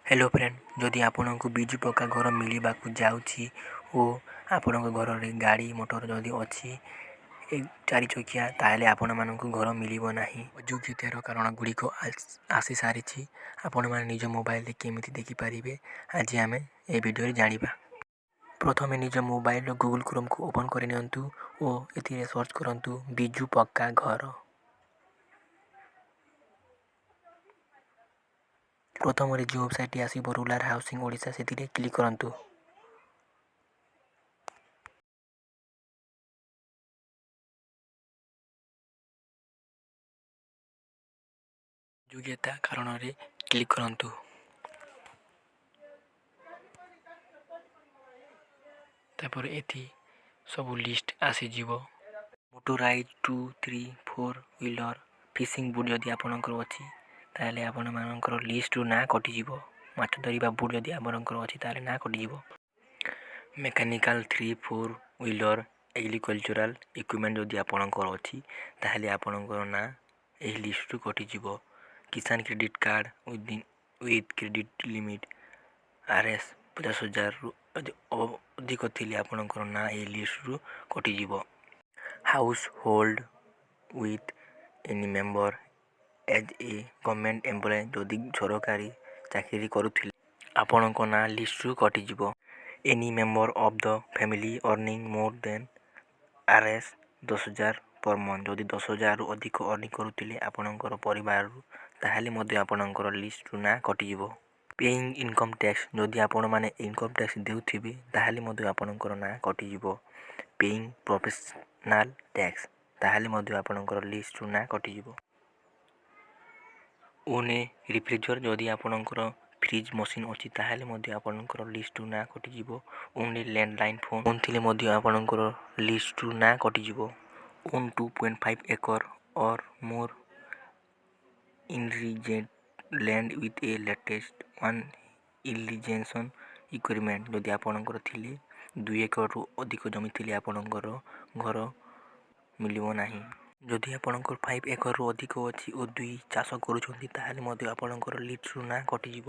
Hello friend, जदि आपण को बिजु पक्का घर मिलवाक जाऊँगी और आपण घर में गाड़ी मोटर जदि अच्छी एक चारि चकिया ताहले आपण मानक घर मिल ना। अयोग्यतार कारण गुड़िक आसी सारी आपण मैंने निज मोबाइल केमी देखिपारे। आज आम ए वीडियो जाना। प्रथम निज मोबाइल गूगल क्रोम को ओपन करनी और ये सर्च करूँ बिजु पक्का घर। प्रथम जो वेबसाइट आसब रूराल हाउसिंग ओडिशा से क्लिक करूँ। योग्यता कारण क्लिक करूँ। तापर एथि सब लिस्ट आसीज। मोटराइज 2, 3, 4 व्हीलर फिशिंग बुट जदि आपणकर अच्छी ताहले आपण मानकर लिस्ट रु ना कटिज। माछ धरवा बुट जदि आपणकर अच्छी ताहले ना कटिज। मेकानिकल 3, 4 व्हीलर एग्रिकल्चरल इक्विपमेंट जदि आपणकर अच्छी ताहले आपणकर ना एही लिस्ट रु कटिज। किसान credit card with credit limit RS 50,000 रु अधिक थी आपणकर ना ए लिस्ट रु कटिज। Household with any member as a government employ जदि सरकारी चाकरी करुथिले आपण ना लिस्ट रु कटिज। Any member of the family earning more than RS 10,000 per month जदि 10,000 रु अधिक अर्निंग करुथिले आपणकर परिवार ताहले आपणकर लिस्ट रु ना कटिज। पेइंग इनकम टैक्स जदि आपण माने इनकम टैक्स देउथिबे ताहले आपणकर ना कटिज। पेइंग प्रोफेशनल टैक्स ताहले आपणकर लिस्ट रु ना कटिज। ओने रिफ्रिजरेटर जदि आपणकर फ्रिज मशीन अच्छी ताहले आपणकर लिस्ट रु ना कटिज। ओनली लैंडलाइन फोन थिले आपणकर लिस्ट रु ना कटिज। ओन 2.5 एकर और मोर इनरिजेंट land with at least 1 irrigation equipment जदि आपणकर थिले 2 एकर रु अधिक जमी थिले आपणकर घर मिलिबो नाही। जदि आपणकर 5 एकर रु अधिक अच्छी और 2 चाष करूछंती ताहले आपणकर लिस्ट रु ना कटिज।